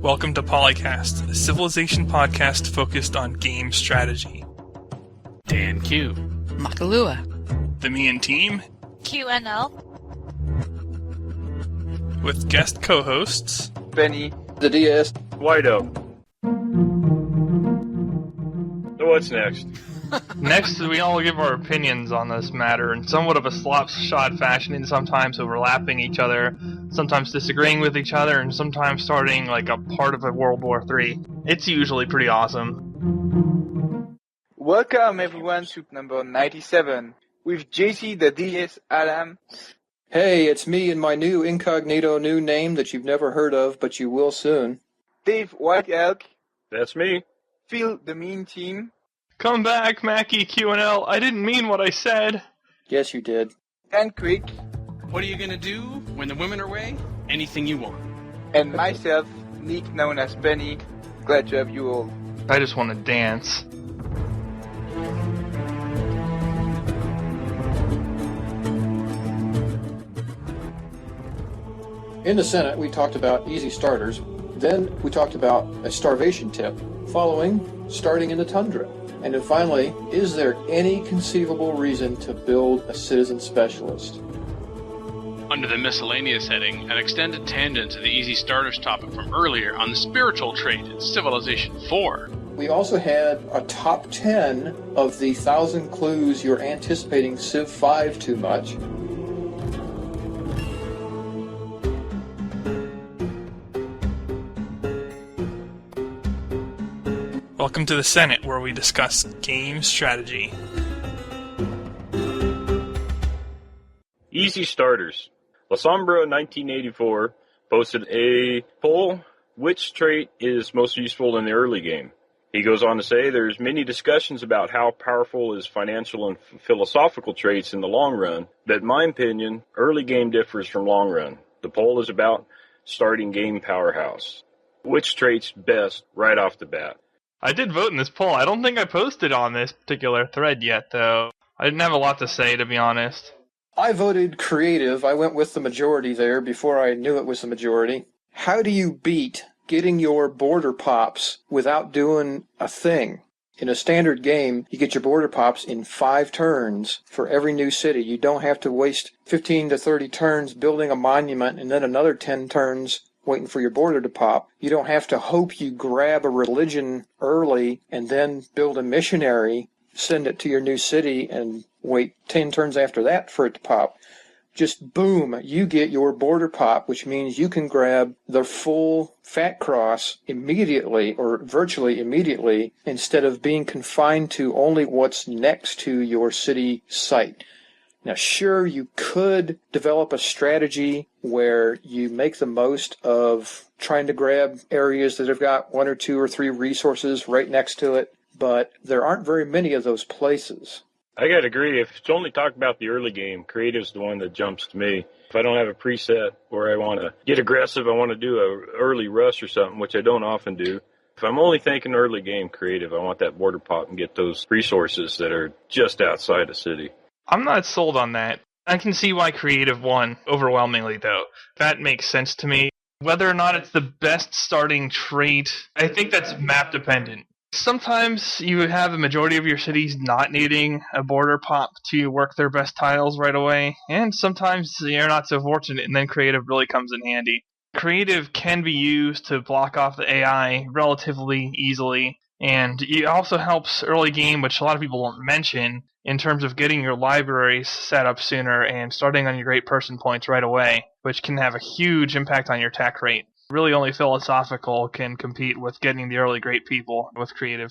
Welcome to PolyCast, a civilization podcast focused on game strategy. DanQ, Makalua, TheMeInTeam, QNL, with guest co-hosts Benny, TheDS, Whiteoak. So what's next? Next, we all give our opinions on this matter in somewhat of a slapshot fashion, and sometimes overlapping each other, sometimes disagreeing with each other, and sometimes starting like a part of a World War III. It's usually pretty awesome. welcome everyone to number 97 with Jaycee, the DS, Adam. Hey, it's me and my new incognito new name that you've never heard of, but you will soon. Dave, White Elk, That's me. Phil, TheMeInTeam, Come back, Mackie QNL. I didn't mean what I said. Yes, you did. and Quick, what are you gonna do when the women are away? Anything you want. and myself, Nick, known as Benny. Glad to have you all. I just want to dance. In the Senate, we talked about easy starters. Then we talked about a starvation tip. Following, starting in the tundra. And then finally, is there any conceivable reason to build a citizen specialist? Under the Miscellaneous heading, an extended tangent to the easy starters topic from earlier on the spiritual trait in Civilization 4. We also had a top 10 of the 1,000 clues you're anticipating CivIV too much. Welcome to the Senate, where we discuss game strategy. Easy starters. La Sombra 1984 posted a poll, which trait is most useful in the early game. He goes on to say there's many discussions about how powerful is financial and philosophical traits in the long run, but in my opinion, early game differs from long run. The poll is about starting game powerhouse. Which trait's best right off the bat? I did vote in this poll. I don't think I posted on this particular thread yet, though. I didn't have a lot to say, to be honest. I voted creative. I went with the majority there before I knew it was the majority. How do you beat getting your border pops without doing a thing? In a standard game, you get your border pops in 5 turns for every new city. You don't have to waste 15 to 30 turns building a monument and then another 10 turns waiting for your border to pop. You don't have to hope you grab a religion early and then build a missionary, send it to your new city, and wait 10 turns after that for it to pop. Just boom, you get your border pop, which means you can grab the full fat cross immediately or virtually immediately instead of being confined to only what's next to your city site. Now, sure, you could develop a strategy where you make the most of trying to grab areas that have got 1 or 2 or 3 resources right next to it, but there aren't very many of those places. I gotta agree, if it's only talk about the early game, creative's the one that jumps to me. If I don't have a preset where I want to get aggressive, I want to do a early rush or something, which I don't often do. If I'm only thinking early game creative, I want that border pop and get those resources that are just outside the city. I'm not sold on that. I can see why creative won overwhelmingly, though. That makes sense to me. Whether or not it's the best starting trait, I think that's map dependent. Sometimes you have a majority of your cities not needing a border pop to work their best tiles right away, and sometimes you're not so fortunate, and then creative really comes in handy. Creative can be used to block off the AI relatively easily, and it also helps early game, which a lot of people won't mention, in terms of getting your libraries set up sooner and starting on your great person points right away, which can have a huge impact on your attack rate. Really only philosophical can compete with getting the early great people with creative.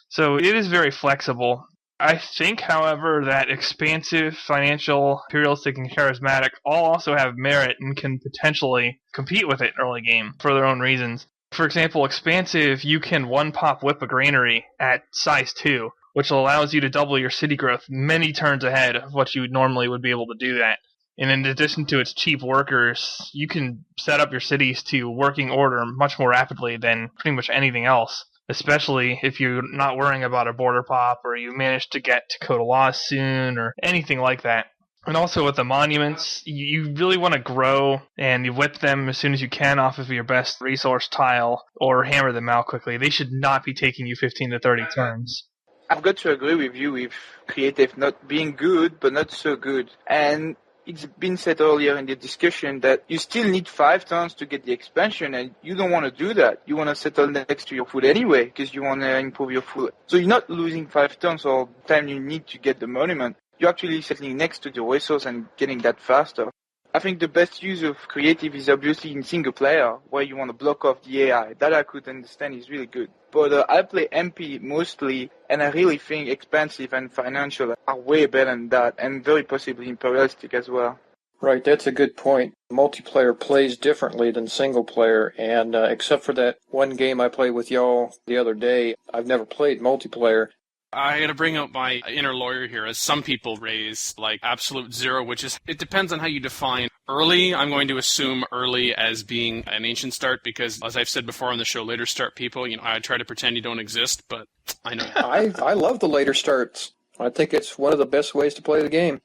So it is very flexible. I think, however, that expansive, financial, imperialistic, and charismatic all also have merit and can potentially compete with it early game for their own reasons. For example, expansive, you can one-pop whip a granary at size 2, which allows you to double your city growth many turns ahead of what you normally would be able to do that. And in addition to its cheap workers, you can set up your cities to working order much more rapidly than pretty much anything else, especially if you're not worrying about a border pop or you manage to get to code of laws soon or anything like that. And also with the monuments, you really want to grow and you whip them as soon as you can off of your best resource tile or hammer them out quickly. They should not be taking you 15 to 30 turns. I've got to agree with you with creative not being good, but not so good. And it's been said earlier in the discussion that you still need 5 turns to get the expansion, and you don't want to do that. You want to settle next to your food anyway, because you want to improve your food. So you're not losing 5 turns all the time you need to get the monument. You're actually settling next to the resource and getting that faster. I think the best use of creative is obviously in single player, where you want to block off the AI. That I could understand is really good. But I play MP mostly, and I really think expansive and financial are way better than that, and very possibly imperialistic as well. Right, that's a good point. Multiplayer plays differently than single player, and except for that one game I played with y'all the other day, I've never played multiplayer. I got to bring out my inner lawyer here, as some people raise like absolute zero, which is, it depends on how you define early. I'm going to assume early as being an ancient start because, as I've said before on the show, later start people, I try to pretend you don't exist, but I know. I love the later starts. I think it's one of the best ways to play the game.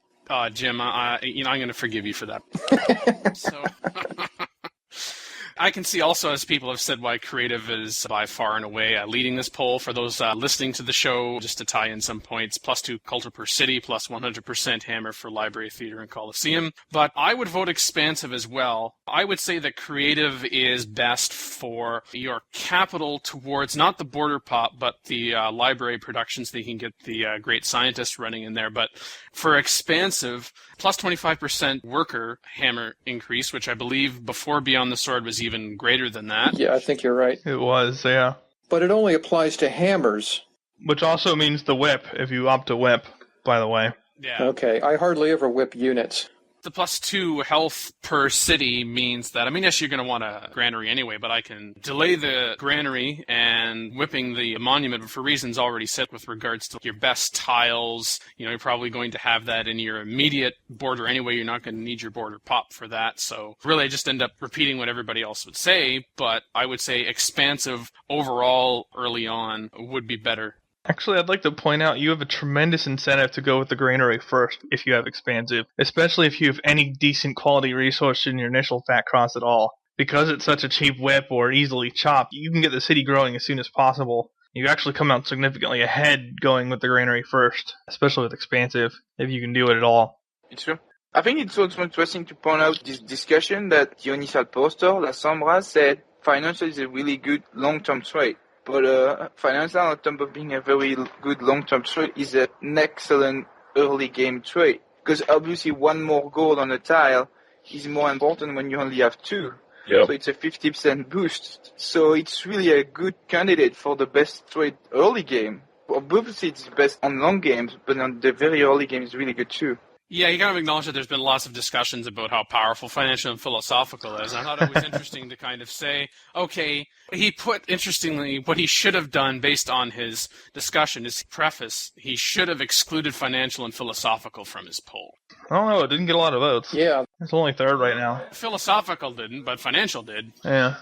Jim, I'm going to forgive you for that. So. I can see also, as people have said, why creative is by far and away leading this poll. For those listening to the show, just to tie in some points, +2 culture per city, plus 100% hammer for library, theater, and coliseum. But I would vote expansive as well. I would say that creative is best for your capital towards not the border pop, but the library productions that you can get the great scientists running in there. But for expansive, plus 25% worker hammer increase, which I believe before Beyond the Sword was even greater than that. Yeah, I think you're right. It was, yeah. But it only applies to hammers. Which also means the whip, if you opt to whip, by the way. Yeah. Okay, I hardly ever whip units. The +2 health per city means that, yes, you're going to want a granary anyway, but I can delay the granary and whipping the monument for reasons already set with regards to your best tiles. You're probably going to have that in your immediate border anyway. You're not going to need your border pop for that. So really, I just end up repeating what everybody else would say, but I would say expansive overall early on would be better. Actually, I'd like to point out you have a tremendous incentive to go with the granary first if you have expansive, especially if you have any decent quality resource in your initial fat cross at all. Because it's such a cheap whip or easily chopped, you can get the city growing as soon as possible. You actually come out significantly ahead going with the granary first, especially with expansive, if you can do it at all. It's true. I think it's also interesting to point out this discussion that the initial poster, La Sombra, said financial is a really good long-term trade. But financial, on top of being a very good long-term trade, is an excellent early game trade. Because obviously one more gold on a tile is more important when you only have 2. Yep. So it's a 50% boost. So it's really a good candidate for the best trade early game. Obviously it's best on long games, but on the very early game is really good too. Yeah, you kind of acknowledge that there's been lots of discussions about how powerful financial and philosophical is. I thought it was interesting to kind of say, okay, he put, interestingly, what he should have done based on his discussion, his preface, he should have excluded financial and philosophical from his poll. I don't know, it didn't get a lot of votes. Yeah. It's only third right now. Philosophical didn't, but financial did. Yeah.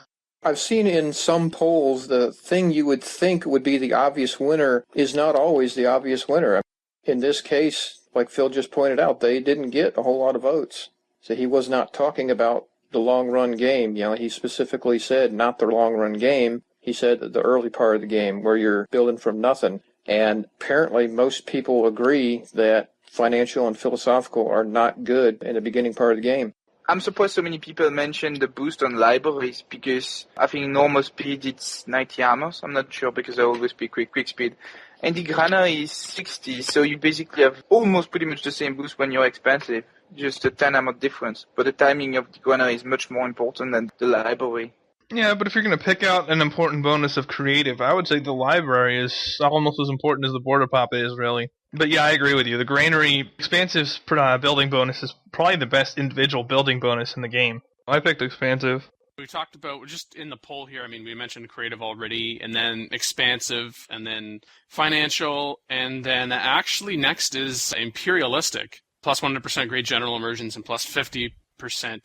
I've seen in some polls the thing you would think would be the obvious winner is not always the obvious winner. In this case, like Phil just pointed out, they didn't get a whole lot of votes. So he was not talking about the long-run game. He specifically said not the long-run game. He said the early part of the game where you're building from nothing. And apparently most people agree that financial and philosophical are not good in the beginning part of the game. I'm surprised so many people mentioned the boost on libraries because I think normal speed it's 90 armors. I'm not sure because I always pick quick speed. And the granary is 60, so you basically have almost pretty much the same boost when you're expensive, just a 10 armor difference. But the timing of the granary is much more important than the library. Yeah, but if you're going to pick out an important bonus of creative, I would say the library is almost as important as the border pop is, really. But yeah, I agree with you. The granary expansive building bonus is probably the best individual building bonus in the game. I picked expansive. We talked about, just in the poll here, we mentioned creative already, and then expansive, and then financial, and then actually next is imperialistic. Plus 100% great general immersions and plus 50%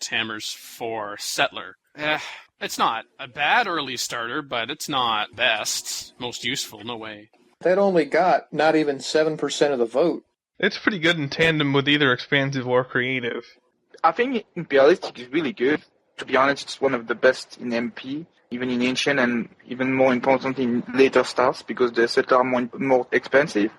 hammers for settler. It's not a bad early starter, but it's not best. Most useful, no way. That only got not even 7% of the vote. It's pretty good in tandem with either expansive or creative. I think Imperialistic is really good. To be honest, it's one of the best in MP, even in Ancient, and even more important in later starts because the settlers are more expensive.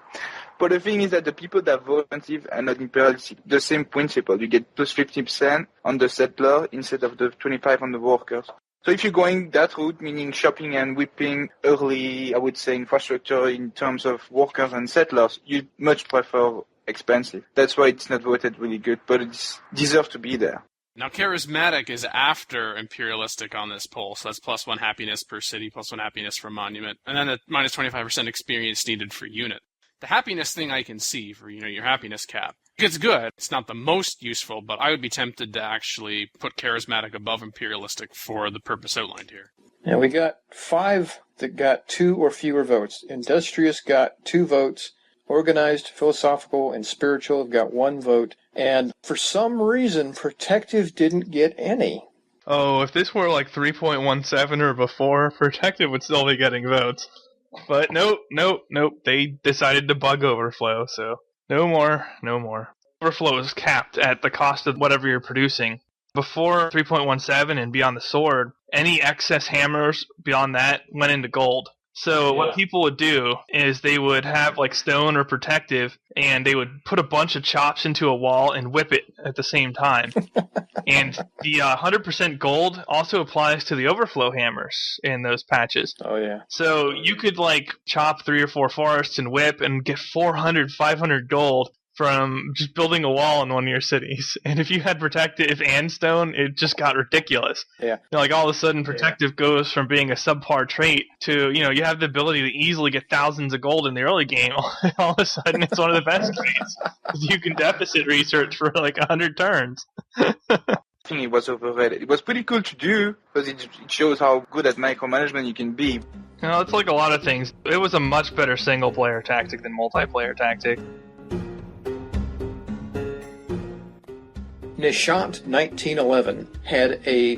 But the thing is that the people that vote expensive are not Imperialistic. The same principle. You get plus 50% on the settler instead of the 25 on the workers. So if you're going that route, meaning shopping and whipping early, I would say, infrastructure in terms of workers and settlers, you'd much prefer expensive. That's why it's not voted really good, but it deserves to be there. Now, charismatic is after imperialistic on this poll, so that's plus 1 happiness per city, plus 1 happiness for monument, and then the minus 25% experience needed for unit. The happiness thing I can see for, your happiness cap. It's good. It's not the most useful, but I would be tempted to actually put charismatic above imperialistic for the purpose outlined here. Yeah, we got 5 that got 2 or fewer votes. Industrious got 2 votes. Organized, philosophical, and spiritual have got 1 vote. And for some reason, protective didn't get any. Oh, if this were like 3.17 or before, protective would still be getting votes. But nope. They decided to bug overflow, so no more. Overflow is capped at the cost of whatever you're producing. Before 3.17 and beyond the sword, any excess hammers beyond that went into gold. So what people would do is they would have like stone or protective, and they would put a bunch of chops into a wall and whip it at the same time. And the 100% gold also applies to the overflow hammers in those patches. Oh, yeah. So you could like chop 3 or 4 forests and whip and get 400, 500 gold from just building a wall in one of your cities. And if you had protective and stone, it just got ridiculous. Yeah. Like all of a sudden protective goes from being a subpar trait to, you have the ability to easily get thousands of gold in the early game. All of a sudden it's one of the best traits. You can deficit research for like 100 turns. I think it was overrated. It was pretty cool to do because it shows how good at micromanagement you can be. It's like a lot of things. It was a much better single player tactic than multiplayer tactic. Nishant 1911 had a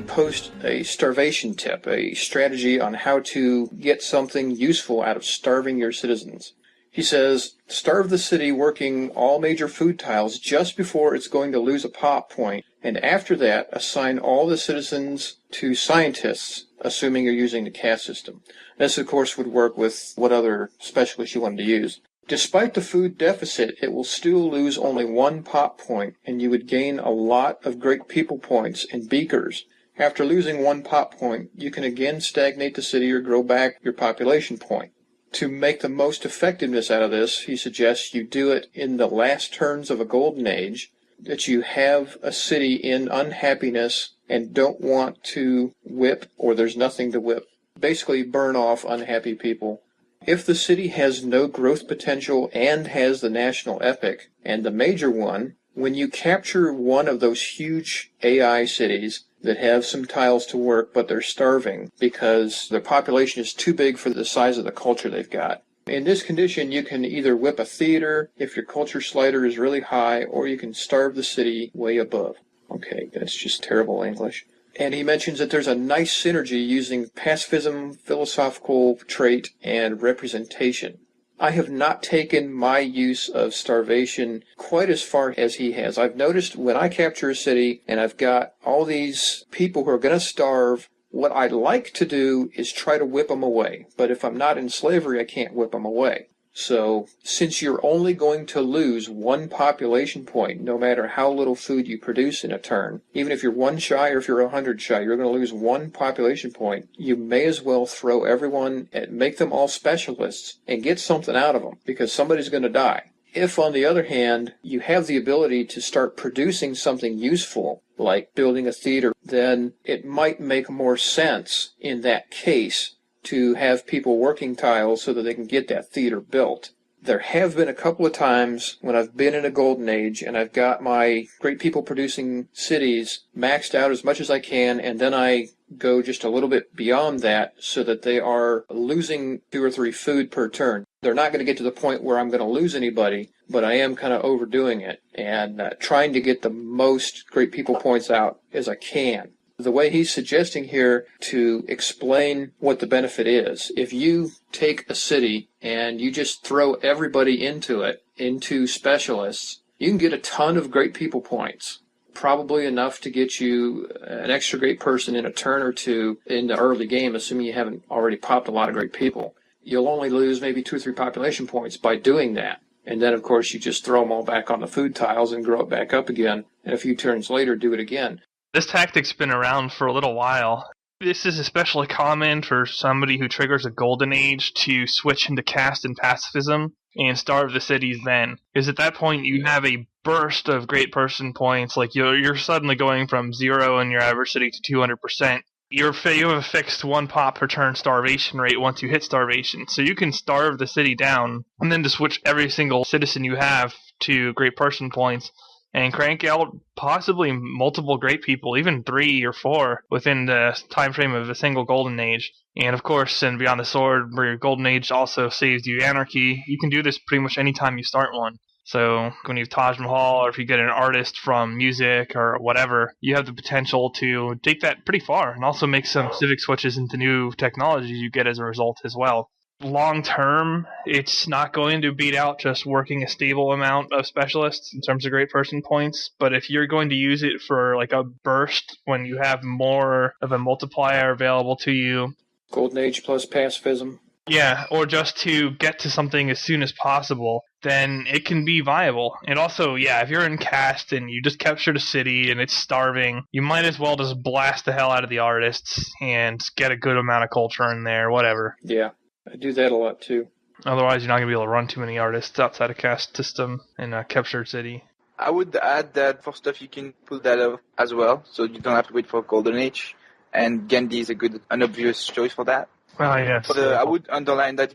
starvation tip, a strategy on how to get something useful out of starving your citizens. He says, starve the city working all major food tiles just before it's going to lose a pop point, and after that, assign all the citizens to scientists, assuming you're using the caste system. This, of course, would work with what other specialists you wanted to use. Despite the food deficit, it will still lose only 1 pop point, and you would gain a lot of great people points and beakers. After losing 1 pop point, you can again stagnate the city or grow back your population point. To make the most effectiveness out of this, he suggests you do it in the last turns of a golden age, that you have a city in unhappiness and don't want to whip, or there's nothing to whip. Basically, burn off unhappy people. If the city has no growth potential and has the national epic, and the major one, when you capture one of those huge AI cities that have some tiles to work, but they're starving because their population is too big for the size of the culture they've got. In this condition, you can either whip a theater if your culture slider is really high, or you can starve the city way above. Okay, that's just terrible English. And he mentions that there's a nice synergy using pacifism, philosophical trait, and representation. I have not taken my use of starvation quite as far as he has. I've noticed when I capture a city and I've got all these people who are going to starve, what I like to do is try to whip them away. But if I'm not in slavery, I can't whip them away. So, since you're only going to lose 1 population point, no matter how little food you produce in a turn, even if you're 1 shy or if you're 100 shy, you're going to lose 1 population point. You may as well throw everyone and make them all specialists and get something out of them, because somebody's going to die. If, on the other hand, you have the ability to start producing something useful, like building a theater, then it might make more sense in that case to have people working tiles so that they can get that theater built. There have been a couple of times when I've been in a golden age and I've got my great people producing cities maxed out as much as I can, and then I go just a little bit beyond that so that they are losing 2 or 3 food per turn. They're not going to get to the point where I'm going to lose anybody, but I am kind of overdoing it and trying to get the most great people points out as I can. The way he's suggesting here to explain what the benefit is, if you take a city and you just throw everybody into it, into specialists, you can get a ton of great people points. Probably enough to get you an extra great person in a turn or two in the early game, assuming you haven't already popped a lot of great people. You'll only lose maybe 2 or 3 population points by doing that. And then, of course, you just throw them all back on the food tiles and grow it back up again. And a few turns later, do it again. This tactic's been around for a little while. This is especially common for somebody who triggers a golden age to switch into caste and pacifism and starve the cities then. Because at that point, you have a burst of great person points. Like, you're suddenly going from 0 in your average city to 200%. You have a fixed 1 pop per turn starvation rate once you hit starvation. So you can starve the city down and then just switch every single citizen you have to great person points and crank out possibly multiple great people, even 3 or 4 within the time frame of a single golden age. And of course, in Beyond the Sword, where your golden age also saves you anarchy, you can do this pretty much any time you start one. So when you have Taj Mahal, or if you get an artist from music or whatever, you have the potential to take that pretty far and also make some civic switches into new technologies you get as a result as well. Long term, it's not going to beat out just working a stable amount of specialists in terms of great person points, but if you're going to use it for like a burst when you have more of a multiplier available to you. Golden Age plus pacifism. Yeah, or just to get to something as soon as possible, then it can be viable. And also, yeah, if you're in caste and you just captured a city and it's starving, you might as well just blast the hell out of the artists and get a good amount of culture in there, whatever. Yeah, I do that a lot too. Otherwise, you're not going to be able to run too many artists outside a caste system in a captured city. I would add that for stuff you can pull that up as well, so you don't have to wait for Golden Age. And Gandhi is an obvious choice for that. Oh, yes. But I would underline that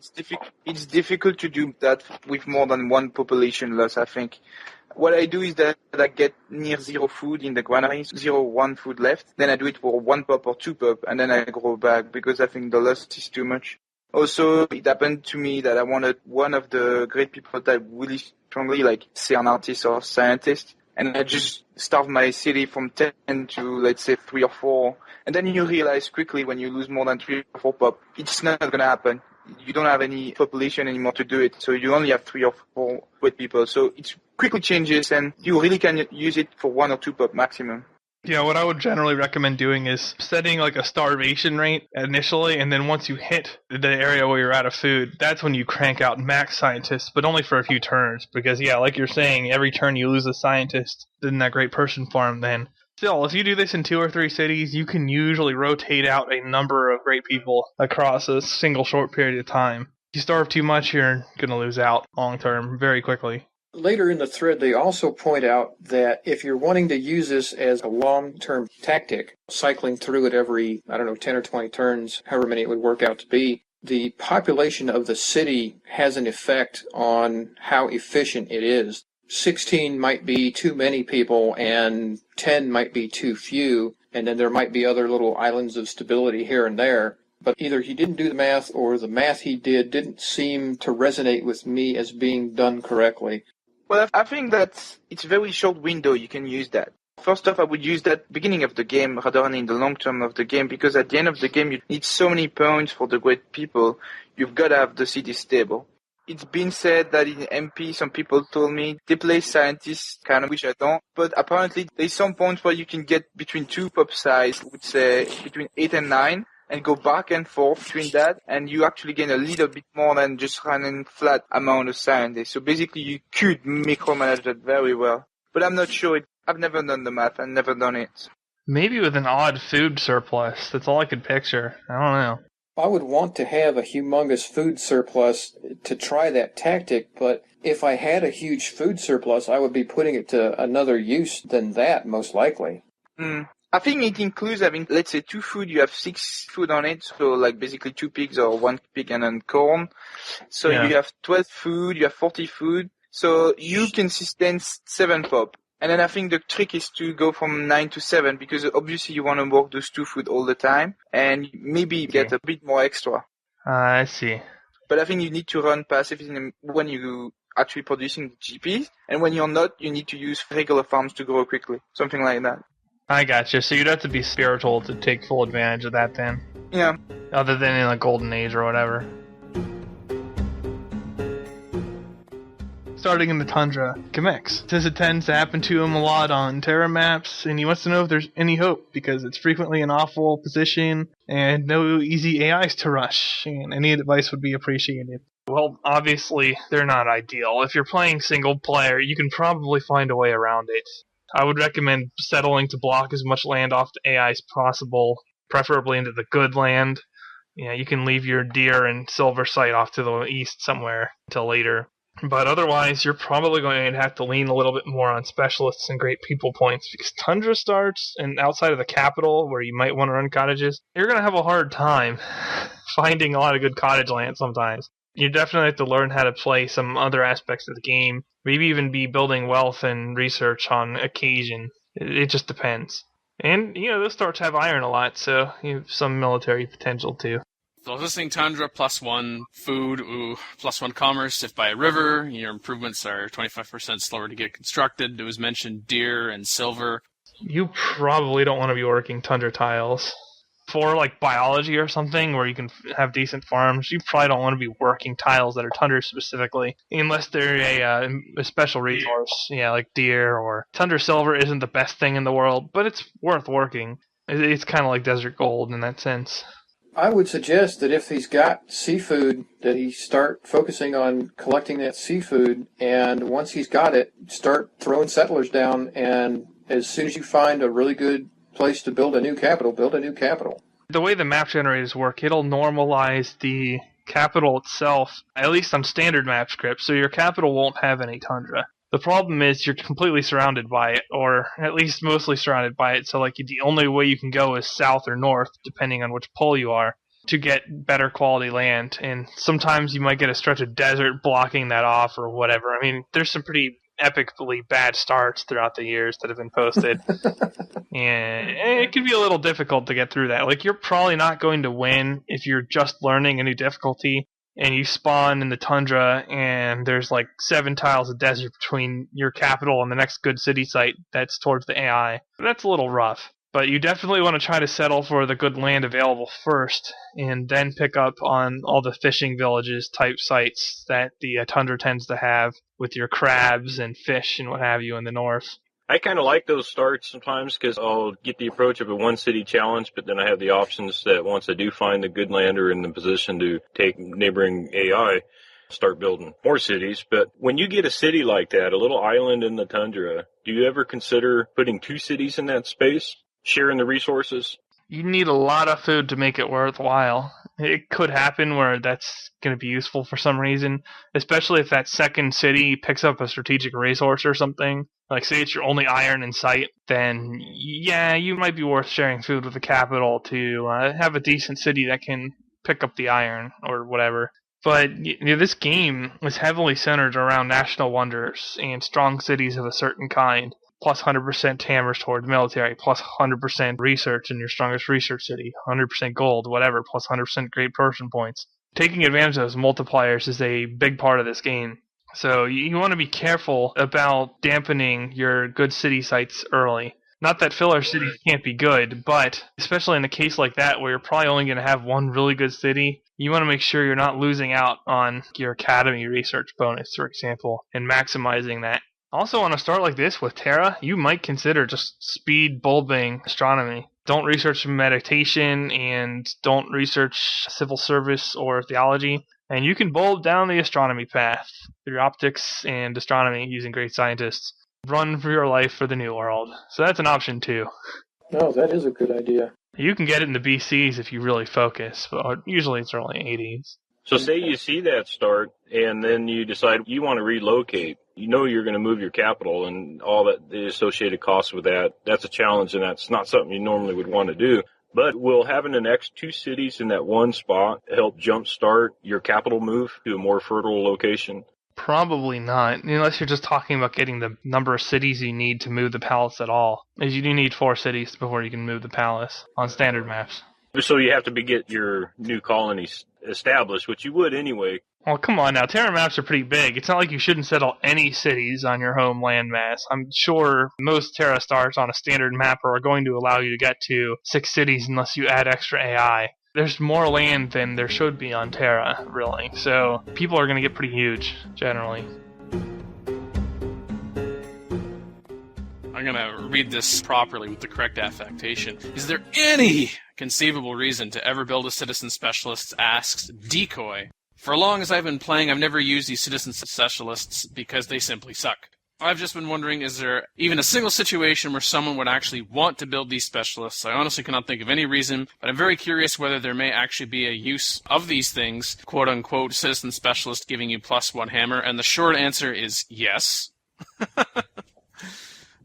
it's difficult to do that with more than 1 population loss, I think. What I do is that I get near 0 food in the granaries, 1 food left. Then I do it for 1 pop or 2 pop, and then I grow back because I think the loss is too much. Also, it happened to me that I wanted one of the great people that I really strongly, like, say an artist or scientist, and I just starved my city from 10 to, let's say, 3 or 4. And then you realize quickly when you lose more than 3 or 4 pop, it's not going to happen. You don't have any population anymore to do it, so you only have 3 or 4 great people. So it quickly changes, and you really can use it for 1 or 2 pop maximum. Yeah, what I would generally recommend doing is setting like a starvation rate initially, and then once you hit the area where you're out of food, that's when you crank out max scientists, but only for a few turns. Because, yeah, like you're saying, every turn you lose a scientist, then that great person farm then. Still, if you do this in 2 or 3 cities, you can usually rotate out a number of great people across a single short period of time. If you starve too much, you're going to lose out long term very quickly. Later in the thread, they also point out that if you're wanting to use this as a long-term tactic, cycling through it every, 10 or 20 turns, however many it would work out to be, the population of the city has an effect on how efficient it is. 16 might be too many people, and 10 might be too few, and then there might be other little islands of stability here and there. But either he didn't do the math, or the math he did didn't seem to resonate with me as being done correctly. Well, I think that it's a very short window you can use that. First off, I would use that beginning of the game rather than in the long term of the game, because at the end of the game you need so many points for the great people, you've got to have the city stable. It's been said that in MP, some people told me they play scientists, kind of, which I don't, but apparently there's some points where you can get between 2 pop size, I would say between 8 and 9, and go back and forth between that, and you actually gain a little bit more than just running flat amount of scientists. So basically you could micromanage that very well. But I'm not sure. I've never done the math. I've never done it. Maybe with an odd food surplus. That's all I could picture. I don't know. I would want to have a humongous food surplus to try that tactic, but if I had a huge food surplus, I would be putting it to another use than that, most likely. I think it includes having, let's say, 2 food, you have 6 food on it, so like basically 2 pigs or 1 pig and then corn. So You have 12 food, you have 40 food, so you can sustain 7 pop. And then I think the trick is to go from 9 to 7, because obviously you want to work those 2 food all the time, and maybe get a bit more extra. I see. But I think you need to run pacifism when you actually producing the GPs, and when you're not, you need to use regular farms to grow quickly, something like that. I gotcha. So you'd have to be spiritual to take full advantage of that then. Yeah. Other than in the Golden Age or whatever. starting in the tundra, Chemex. This tends to happen to him a lot on Terra maps, and he wants to know if there's any hope, because it's frequently an awful position, and no easy AIs to rush, and any advice would be appreciated. Well, obviously, they're not ideal. If you're playing single player, you can probably find a way around it. I would recommend settling to block as much land off the AI as possible, preferably into the good land. You can leave your deer and silver site off to the east somewhere until later. But otherwise, you're probably going to have to lean a little bit more on specialists and great people points, because tundra starts, and outside of the capital, where you might want to run cottages, you're going to have a hard time finding a lot of good cottage land sometimes. You definitely have to learn how to play some other aspects of the game, maybe even be building wealth and research on occasion. It just depends. And, those starts have iron a lot, so you have some military potential too. So listening tundra, +1 food, +1 commerce. If by a river, your improvements are 25% slower to get constructed. It was mentioned deer and silver. You probably don't want to be working tundra tiles. For biology or something where you can have decent farms, you probably don't want to be working tiles that are tundra specifically, unless they're a special resource, like deer or tundra silver isn't the best thing in the world, but it's worth working. It's kind of like desert gold in that sense. I would suggest that if he's got seafood, that he start focusing on collecting that seafood, and once he's got it, start throwing settlers down, and as soon as you find a really good place to build a new capital, build a new capital. The way the map generators work, it'll normalize the capital itself, at least on standard map script, so your capital won't have any tundra. The problem is you're completely surrounded by it, or at least mostly surrounded by it, so the only way you can go is south or north, depending on which pole you are, to get better quality land, and sometimes you might get a stretch of desert blocking that off or whatever. I mean, there's some pretty epically bad starts throughout the years that have been posted. And it can be a little difficult to get through that. You're probably not going to win if you're just learning a new difficulty and you spawn in the tundra and there's 7 tiles of desert between your capital and the next good city site that's towards the AI. That's a little rough. But you definitely want to try to settle for the good land available first, and then pick up on all the fishing villages type sites that the tundra tends to have, with your crabs and fish and what have you in the north. I kind of like those starts sometimes because I'll get the approach of a one-city challenge, but then I have the options that once I do find a good land or in the position to take neighboring AI, start building more cities. But when you get a city like that, a little island in the tundra, do you ever consider putting 2 cities in that space? Sharing the resources? You need a lot of food to make it worthwhile. It could happen where that's going to be useful for some reason, especially if that second city picks up a strategic resource or something. Say it's your only iron in sight, then you might be worth sharing food with the capital to have a decent city that can pick up the iron or whatever. But this game is heavily centered around national wonders and strong cities of a certain kind. Plus 100% hammers towards military, plus 100% research in your strongest research city, 100% gold, whatever, plus 100% great person points. Taking advantage of those multipliers is a big part of this game. So you want to be careful about dampening your good city sites early. Not that filler cities can't be good, but especially in a case like that where you're probably only going to have one really good city, you want to make sure you're not losing out on your academy research bonus, for example, and maximizing that. Also, on a start like this with Terra, you might consider just speed bulbing astronomy. Don't research meditation and don't research civil service or theology. And you can bulb down the astronomy path through optics and astronomy using great scientists. Run for your life for the New World. So that's an option too. No, that is a good idea. You can get it in the BCs if you really focus, but usually it's early 80s. So say you see that start and then you decide you want to relocate. You know you're going to move your capital and all that the associated costs with that. That's a challenge, and that's not something you normally would want to do. But will having the next 2 cities in that one spot help jumpstart your capital move to a more fertile location? Probably not, unless you're just talking about getting the number of cities you need to move the palace at all. As you do need 4 cities before you can move the palace on standard maps. So you have to get your new colonies established, which you would anyway. Well, come on now. Terra maps are pretty big. It's not like you shouldn't settle any cities on your home landmass. I'm sure most Terra stars on a standard mapper are going to allow you to get to 6 cities unless you add extra AI. There's more land than there should be on Terra, really. So people are going to get pretty huge, generally. I'm going to read this properly with the correct affectation. Is there any conceivable reason to ever build a citizen specialist? Asks Decoy. For as long as I've been playing, I've never used these citizen specialists because they simply suck. I've just been wondering, is there even a single situation where someone would actually want to build these specialists? I honestly cannot think of any reason, but I'm very curious whether there may actually be a use of these things, quote-unquote, citizen specialist giving you +1 hammer, and the short answer is yes.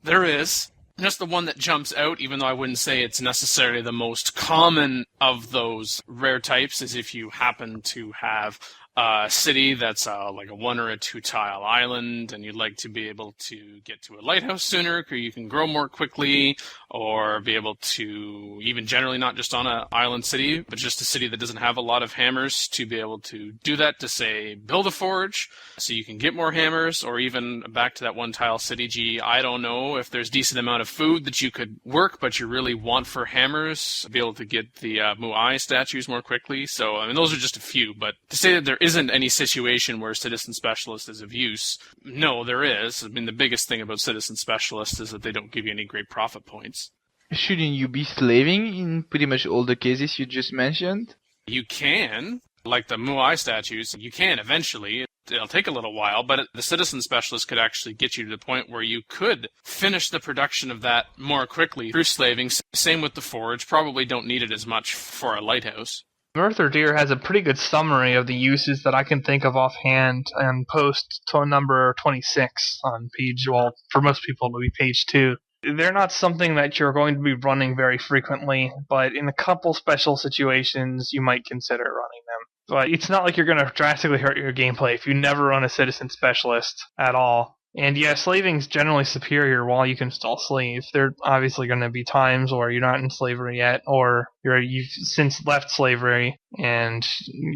There is. Just the one that jumps out, even though I wouldn't say it's necessarily the most common of those rare types, is if you happen to have a city that's like a 1 or a 2 tile island, and you'd like to be able to get to a lighthouse sooner, or you can grow more quickly, or be able to, even generally not just on an island city, but just a city that doesn't have a lot of hammers, to be able to do that, to say, build a forge, so you can get more hammers, or even back to that 1 tile city, gee, I don't know if there's decent amount of food that you could work, but you really want for hammers, be able to get the Mu'ai statues more quickly. So, I mean, those are just a few, but to say that there isn't any situation where citizen specialist is of use, no, there is. I mean, the biggest thing about citizen specialists is that they don't give you any great profit points. Shouldn't you be slaving in pretty much all the cases you just mentioned? You can, like the Mu'ai statues, you can eventually. It'll take a little while, but the citizen specialist could actually get you to the point where you could finish the production of that more quickly through slaving. Same with the forge. Probably don't need it as much for a lighthouse. Merthyr Deer has a pretty good summary of the uses that I can think of offhand and post to number 26 on page, well, for most people it'll be page 2. They're not something that you're going to be running very frequently, but in a couple special situations you might consider running them. But it's not like you're going to drastically hurt your gameplay if you never run a citizen specialist at all. And yeah, slaving's generally superior while you can still slave. There are obviously going to be times where you're not in slavery yet, or you've since left slavery, and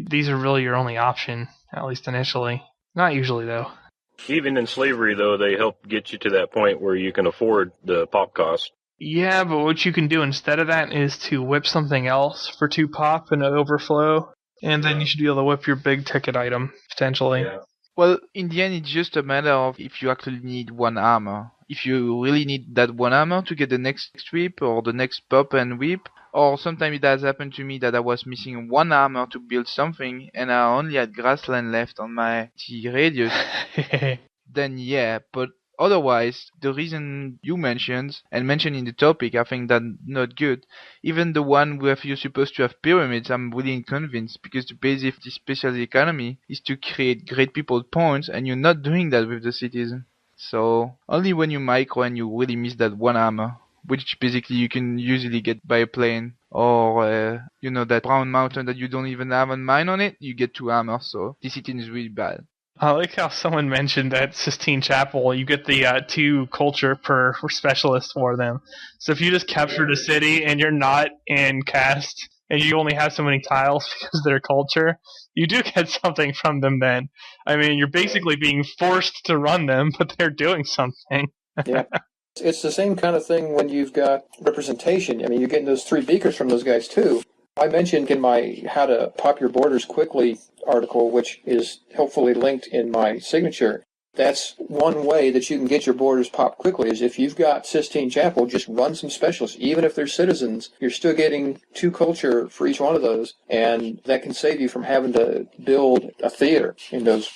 these are really your only option, at least initially. Not usually, though. Even in slavery, though, they help get you to that point where you can afford the pop cost. Yeah, but what you can do instead of that is to whip something else for 2 pop and an overflow, and then you should be able to whip your big ticket item, potentially. Yeah. Well, in the end, it's just a matter of if you actually need 1 armor. If you really need that 1 armor to get the next whip or the next pop and whip, or sometimes it has happened to me that I was missing 1 armor to build something and I only had grassland left on my T radius, then yeah, but otherwise, the reason you mentioned, and mentioned in the topic, I think that's not good. Even the one where you're supposed to have pyramids, I'm really unconvinced, because the base of this special economy is to create great people points, and you're not doing that with the citizen. So, only when you micro and you really miss that 1 armor, which basically you can usually get by a plane, or, that brown mountain that you don't even have a mine on it, you get 2 armor, so this citizen is really bad. I like how someone mentioned that Sistine Chapel, you get the 2 culture per specialist for them. So if you just captured a city and you're not in cast, and you only have so many tiles because of their culture, you do get something from them then. I mean, you're basically being forced to run them, but they're doing something. Yeah. It's the same kind of thing when you've got representation. I mean, you're getting those 3 beakers from those guys, too. I mentioned in my How to Pop Your Borders Quickly article, which is helpfully linked in my signature, that's one way that you can get your borders popped quickly, is if you've got Sistine Chapel, just run some specialists. Even if they're citizens, you're still getting 2 culture for each one of those, and that can save you from having to build a theater in those.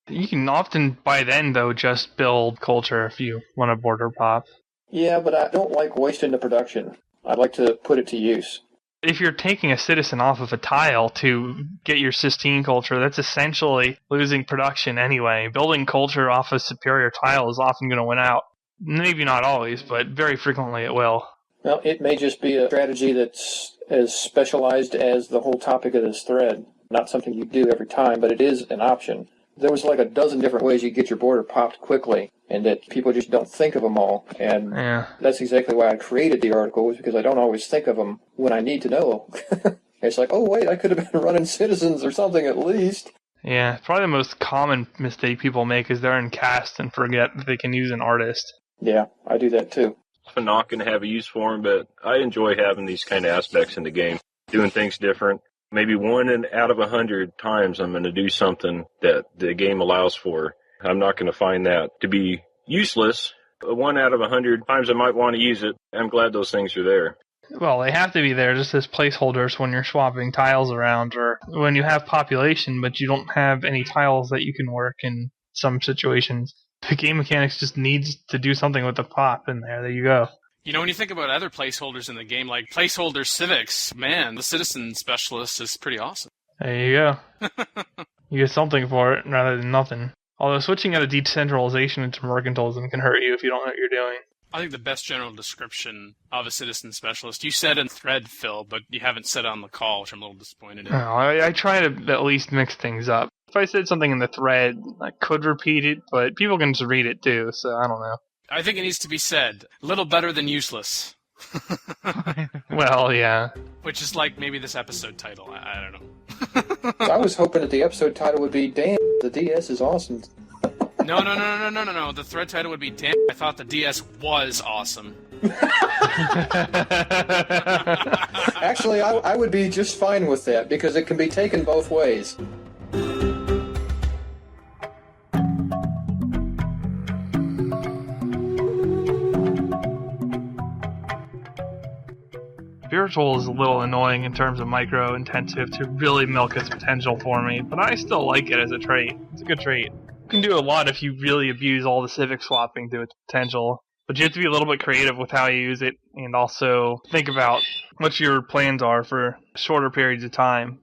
You can often, by then, though, just build culture if you want a border pop. Yeah, but I don't like wasting the production. I'd like to put it to use. If you're taking a citizen off of a tile to get your Sistine culture, that's essentially losing production anyway. Building culture off a superior tile is often going to win out. Maybe not always, but very frequently it will. Well, it may just be a strategy that's as specialized as the whole topic of this thread. Not something you do every time, but it is an option. There was like a dozen different ways you get your border popped quickly, and that people just don't think of them all. And That's exactly why I created the article, was because I don't always think of them when I need to know. It's like, oh, wait, I could have been running citizens or something at least. Yeah, probably the most common mistake people make is they're in cast and forget that they can use an artist. Yeah, I do that too. I'm not going to have a use for them, but I enjoy having these kind of aspects in the game, doing things different. Maybe 1 out of 100 times I'm going to do something that the game allows for. I'm not going to find that to be useless, 1 out of 100 times I might want to use it. I'm glad those things are there. Well, they have to be there just as placeholders when you're swapping tiles around or when you have population, but you don't have any tiles that you can work in some situations. The game mechanics just needs to do something with the pop in there. There you go. You know, when you think about other placeholders in the game, like placeholder civics, man, the citizen specialist is pretty awesome. There you go. You get something for it rather than nothing. Although switching out of decentralization into mercantilism can hurt you if you don't know what you're doing. I think the best general description of a citizen specialist, you said in thread, Phil, but you haven't said on the call, which I'm a little disappointed in. I try to at least mix things up. If I said something in the thread, I could repeat it, but people can just read it too, so I don't know. I think it needs to be said. A little better than useless. Well, yeah. Which is like maybe this episode title. I don't know. I was hoping that the episode title would be, "Damn, the DS is awesome." No. The thread title would be, "Damn, I thought the DS was awesome." Actually, I would be just fine with that, because it can be taken both ways. Spiritual is a little annoying in terms of micro-intensive to really milk its potential for me, but I still like it as a trait. It's a good trait. You can do a lot if you really abuse all the civic swapping to its potential, but you have to be a little bit creative with how you use it, and also think about what your plans are for shorter periods of time.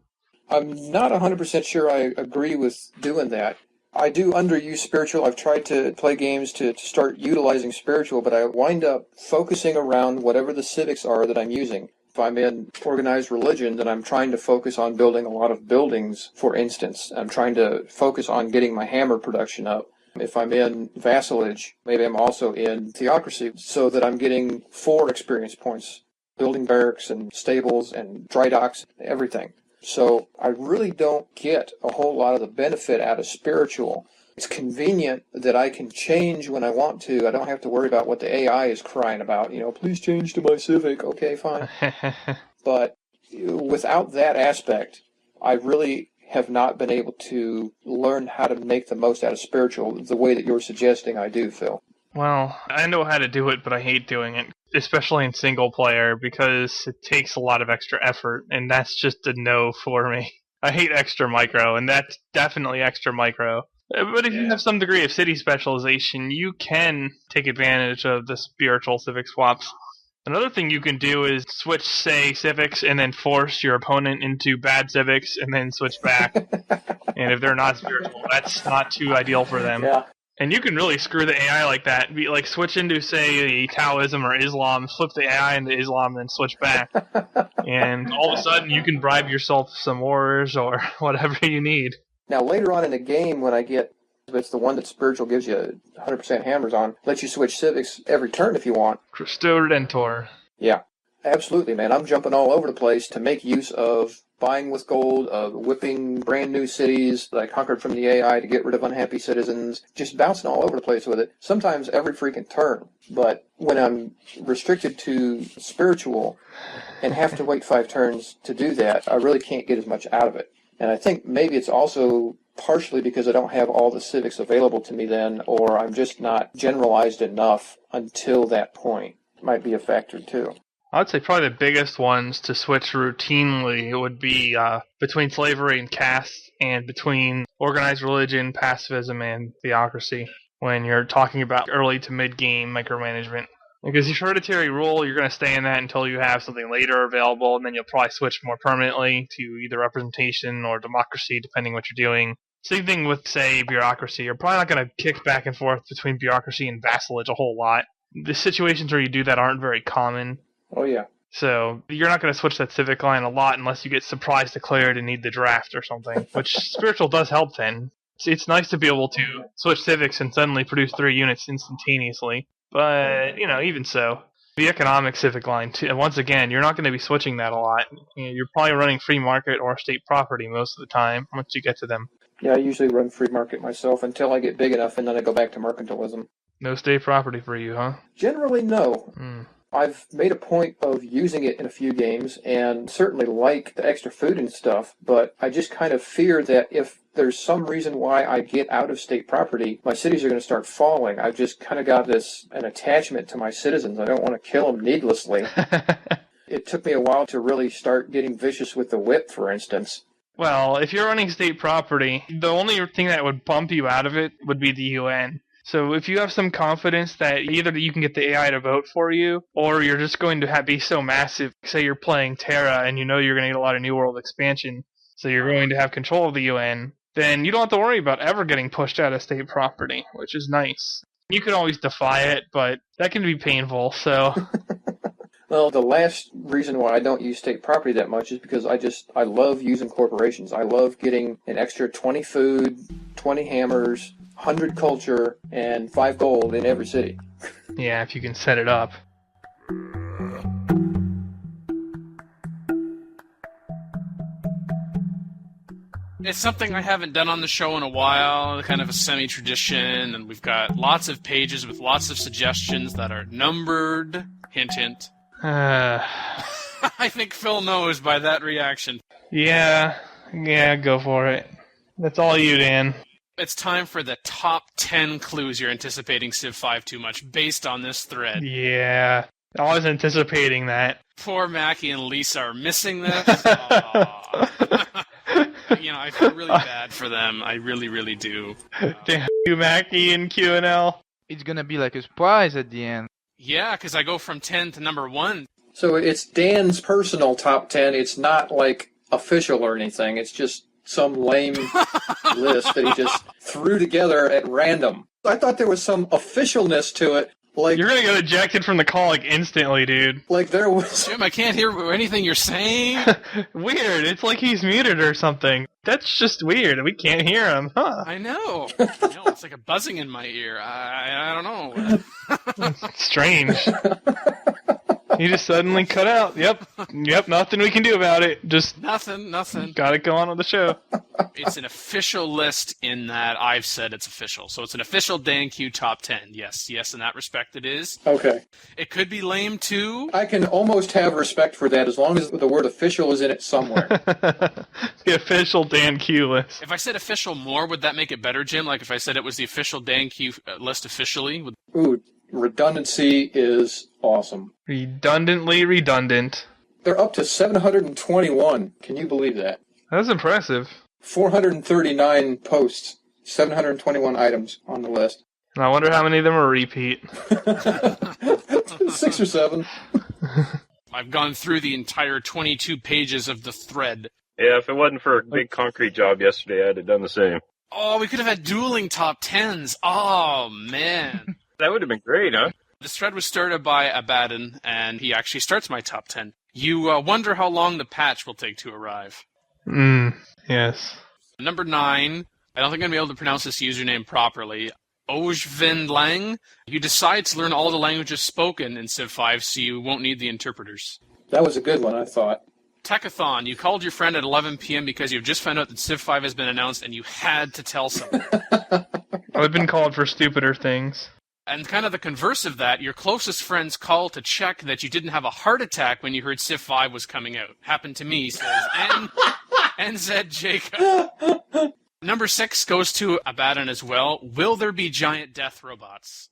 I'm not 100% sure I agree with doing that. I do underuse spiritual. I've tried to play games to start utilizing spiritual, but I wind up focusing around whatever the civics are that I'm using. If I'm in organized religion, then I'm trying to focus on building a lot of buildings, for instance. I'm trying to focus on getting my hammer production up. If I'm in vassalage, maybe I'm also in theocracy, so that I'm getting 4 experience points, building barracks and stables and dry docks, everything. So I really don't get a whole lot of the benefit out of spiritual. It's convenient that I can change when I want to. I don't have to worry about what the AI is crying about. Please change to my civic. Okay, fine. But without that aspect, I really have not been able to learn how to make the most out of spiritual the way that you're suggesting I do, Phil. Well, I know how to do it, but I hate doing it, especially in single player, because it takes a lot of extra effort, and that's just a no for me. I hate extra micro, and that's definitely extra micro. But if you have some degree of city specialization, you can take advantage of the spiritual civic swaps. Another thing you can do is switch, say, civics and then force your opponent into bad civics and then switch back. And if they're not spiritual, that's not too ideal for them. Yeah. And you can really screw the AI like that. Like switch into, say, Taoism or Islam, flip the AI into Islam, then switch back. And all of a sudden you can bribe yourself some wars or whatever you need. Now, later on in the game, when I get, it's the one that spiritual gives you 100% hammers on, lets you switch civics every turn if you want. Christo Redentor. Yeah, absolutely, man. I'm jumping all over the place to make use of buying with gold, of whipping brand new cities that I conquered from the AI to get rid of unhappy citizens, just bouncing all over the place with it, sometimes every freaking turn. But when I'm restricted to spiritual and have to wait 5 turns to do that, I really can't get as much out of it. And I think maybe it's also partially because I don't have all the civics available to me then, or I'm just not generalized enough until that point. Might be a factor too. I'd say probably the biggest ones to switch routinely would be between slavery and caste, and between organized religion, pacifism, and theocracy, when you're talking about early to mid-game micromanagement. Because your hereditary rule, you're going to stay in that until you have something later available, and then you'll probably switch more permanently to either representation or democracy, depending what you're doing. Same thing with, say, bureaucracy. You're probably not going to kick back and forth between bureaucracy and vassalage a whole lot. The situations where you do that aren't very common. Oh, yeah. So you're not going to switch that civic line a lot unless you get surprise declared and need the draft or something, which spiritual does help then. It's nice to be able to switch civics and suddenly produce 3 units instantaneously. But, even so, the economic civic line, too, once again, you're not going to be switching that a lot. You're probably running free market or state property most of the time once you get to them. Yeah, I usually run free market myself until I get big enough, and then I go back to mercantilism. No state property for you, huh? Generally, no. I've made a point of using it in a few games and certainly like the extra food and stuff, but I just kind of fear that if there's some reason why I get out of state property, my cities are going to start falling. I've just kind of got an attachment to my citizens. I don't want to kill them needlessly. It took me a while to really start getting vicious with the whip, for instance. Well, if you're running state property, the only thing that would bump you out of it would be the UN. So if you have some confidence that either you can get the AI to vote for you, or you're just going to be so massive, say you're playing Terra and you know you're going to get a lot of New World expansion, so you're going to have control of the UN, then you don't have to worry about ever getting pushed out of state property, which is nice. You can always defy it, but that can be painful, so... Well, the last reason why I don't use state property that much is because I love using corporations. I love getting an extra 20 food, 20 hammers, 100 culture, and 5 gold in every city. Yeah, if you can set it up. It's something I haven't done on the show in a while, kind of a semi-tradition, and we've got lots of pages with lots of suggestions that are numbered. Hint, hint. I think Phil knows by that reaction. Yeah, go for it. That's all you, Dan. It's time for the top 10 clues you're anticipating CivIV too much based on this thread. Yeah, I was anticipating that. Poor Mackie and Lisa are missing this. You know, I feel really bad for them. I really, really do. Damn you, Mackie and QNL. It's gonna be like a surprise at the end. Yeah, because I go from 10 to number 1. So it's Dan's personal top 10. It's not like official or anything. It's just some lame list that he just threw together at random. I thought there was some officialness to it. Like you're gonna get ejected from the call like instantly, dude. Like there was. Jim, I can't hear anything you're saying. Weird. It's like he's muted or something. That's just weird. We can't hear him, huh? I know. It's like a buzzing in my ear. I don't know. Strange. He just suddenly cut out. Yep, nothing we can do about it. Just nothing. Gotta go on with the show. It's an official list in that I've said it's official. So it's an official DanQ top 10. Yes, in that respect it is. Okay. It could be lame too. I can almost have respect for that as long as the word official is in it somewhere. The official DanQ list. If I said official more, would that make it better, Jim? Like if I said it was the official DanQ list officially? Ooh, redundancy is awesome. Redundantly redundant. They're up to 721. Can you believe that? That's impressive. 439 posts, 721 items on the list. And I wonder how many of them are repeat. 6 or 7. I've gone through the entire 22 pages of the thread. Yeah, if it wasn't for a big concrete job yesterday, I'd have done the same. Oh, we could have had dueling top 10s. Oh, man. That would have been great, huh? This thread was started by Abaddon, and he actually starts my top 10. You wonder how long the patch will take to arrive. Yes. Number 9, I don't think I'm going to be able to pronounce this username properly. Ojvin Lang. You decide to learn all the languages spoken in CivIV, so you won't need the interpreters. That was a good one, I thought. Techathon. You called your friend at 11 p.m. because you've just found out that CivIV has been announced, and you had to tell someone. I've been called for stupider things. And kind of the converse of that, your closest friends called to check that you didn't have a heart attack when you heard CivIV was coming out. Happened to me, says NZ Jacob. Number 6 goes to Abaddon as well. Will there be giant death robots?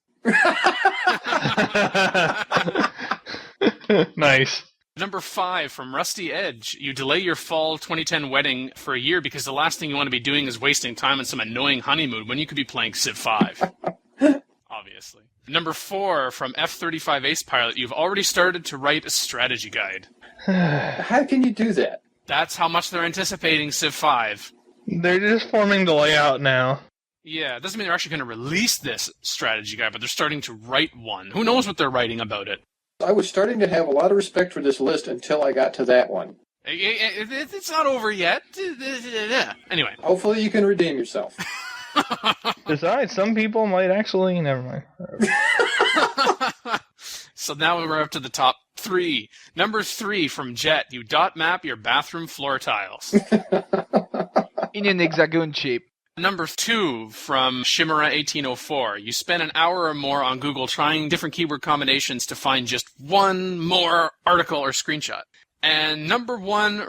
Nice. Number 5 from Rusty Edge. You delay your fall 2010 wedding for a year because the last thing you want to be doing is wasting time on some annoying honeymoon when you could be playing CivIV. Obviously. Number 4 from F-35 Ace Pilot. You've already started to write a strategy guide. How can you do that? That's how much they're anticipating CivIV. They're just forming the layout now. Yeah, it doesn't mean they're actually going to release this strategy guide, but they're starting to write one. Who knows what they're writing about it? I was starting to have a lot of respect for this list until I got to that one. It's not over yet. Anyway. Hopefully you can redeem yourself. Besides, some people might actually... Never mind. So now we're up to the top 3. Number 3 from Jet. You dot map your bathroom floor tiles. In an hexagon shape. Number 2 from Shimera1804. You spend an hour or more on Google trying different keyword combinations to find just one more article or screenshot. And number 1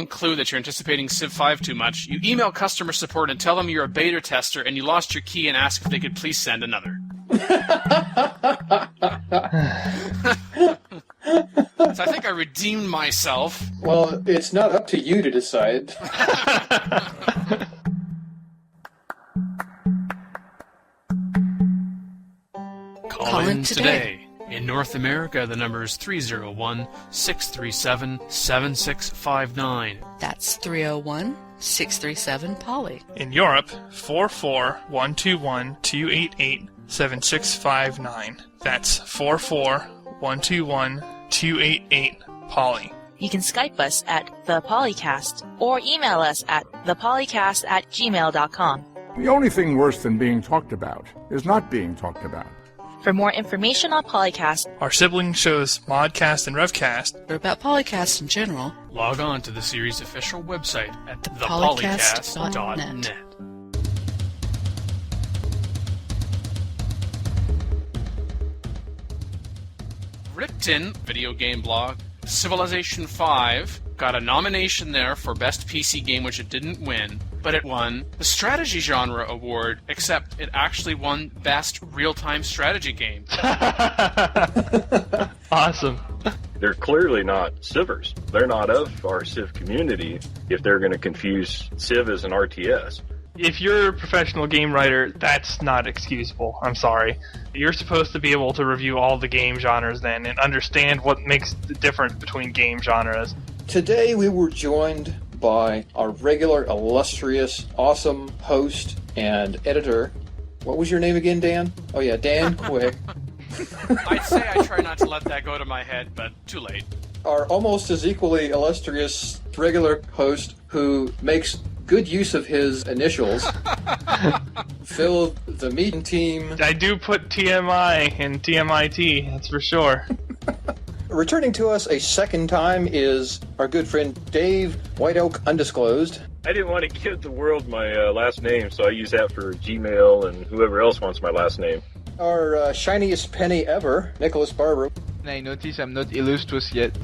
clue that you're anticipating CivIV too much, you email customer support and tell them you're a beta tester and you lost your key and ask if they could please send another. So I think I redeemed myself. Well, it's not up to you to decide. Call in today. In North America, the number is 301-637-7659. That's 301-637-POLY. In Europe, 44121-288-7659. That's 44121-288-POLY. You can Skype us at the PolyCast or email us at thepolycast@gmail.com. The only thing worse than being talked about is not being talked about. For more information on PolyCast, our sibling shows Modcast and Revcast, or about PolyCast in general, log on to the series' official website at thepolycast.net. Ripton video game blog, Civilization V, got a nomination there for Best PC Game, which it didn't win, but it won the Strategy Genre Award, except it actually won Best Real-Time Strategy Game. Awesome. They're clearly not Civers. They're not of our Civ community if they're going to confuse Civ as an RTS. If you're a professional game writer, that's not excusable. I'm sorry. You're supposed to be able to review all the game genres then and understand what makes the difference between game genres. Today we were joined by our regular, illustrious, awesome host and editor. What was your name again, Dan? Oh yeah, Dan Quick. I'd say I try not to let that go to my head, but too late. Our almost as equally illustrious regular host who makes good use of his initials, Phil, TheMeInTeam. I do put TMI in TMIT, that's for sure. Returning to us a second time is our good friend Dave White Oak Undisclosed. I didn't want to give the world my last name, so I use that for Gmail and whoever else wants my last name. Our shiniest penny ever, Nicholas Barber. I notice I'm not illustrious yet.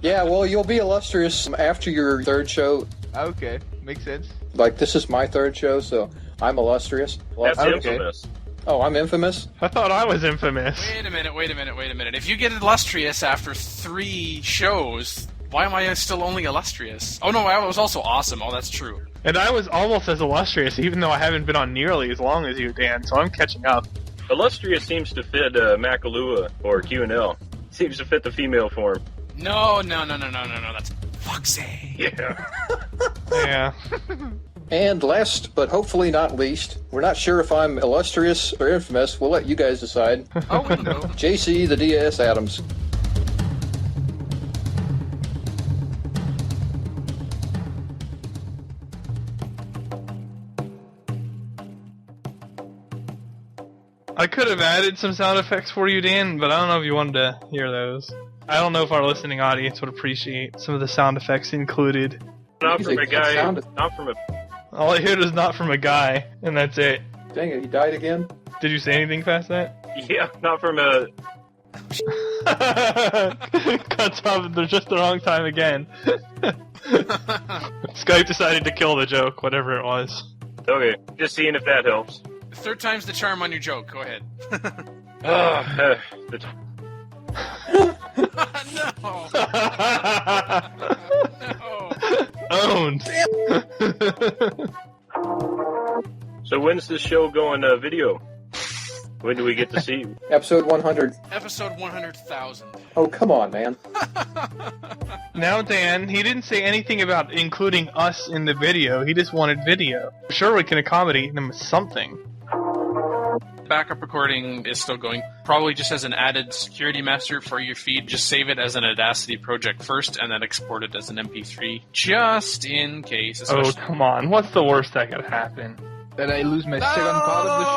Yeah, well, you'll be illustrious after your third show. Okay, makes sense. Like, this is my third show, so I'm illustrious. That's okay. infamous. Oh, I'm infamous? I thought I was infamous. Wait a minute. If you get illustrious after 3 shows, why am I still only illustrious? Oh no, I was also awesome. Oh, that's true. And I was almost as illustrious, even though I haven't been on nearly as long as you, Dan, so I'm catching up. Illustrious seems to fit Makalua or Q&L. Seems to fit the female form. No, that's Foxy. Yeah. Yeah. And last, but hopefully not least, we're not sure if I'm illustrious or infamous. We'll let you guys decide. Oh, we don't know. Jaycee, TheDS Adams. I could have added some sound effects for you, Dan, but I don't know if you wanted to hear those. I don't know if our listening audience would appreciate some of the sound effects included. Not from a guy. Not from a. All I heard is not from a guy, and that's it. Dang it, he died again? Did you say anything past that? Yeah, not from a. Cuts off at just the wrong time again. Skype decided to kill the joke, whatever it was. Okay, just seeing if that helps. 3rd time's the charm on your joke. Go ahead. No. Owned. So when's this show going video? When do we get to see you? Episode 100. Episode 100,000. Oh, come on, man. Now, Dan, he didn't say anything about including us in the video. He just wanted video. Sure, we can accommodate him with something. Backup recording is still going. Probably just as an added security master for your feed. Just save it as an Audacity project first and then export it as an MP3. Just in case. Oh, come on. What's the worst that could happen? That I lose my second part of the show.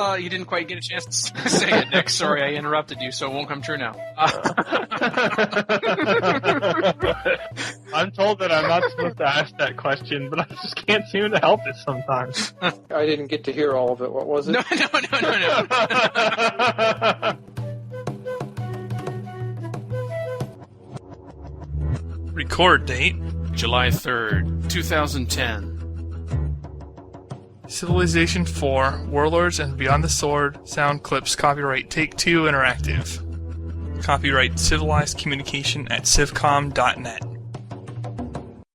Oh, you didn't quite get a chance to say it, Nick. Sorry, I interrupted you, so it won't come true now. I'm told that I'm not supposed to ask that question, but I just can't seem to help it sometimes. I didn't get to hear all of it. What was it? No. Record date July 3rd, 2010. Civilization 4, Warlords and Beyond the Sword, sound clips, copyright Take Two Interactive. Copyright Civilized Communication at civcom.net.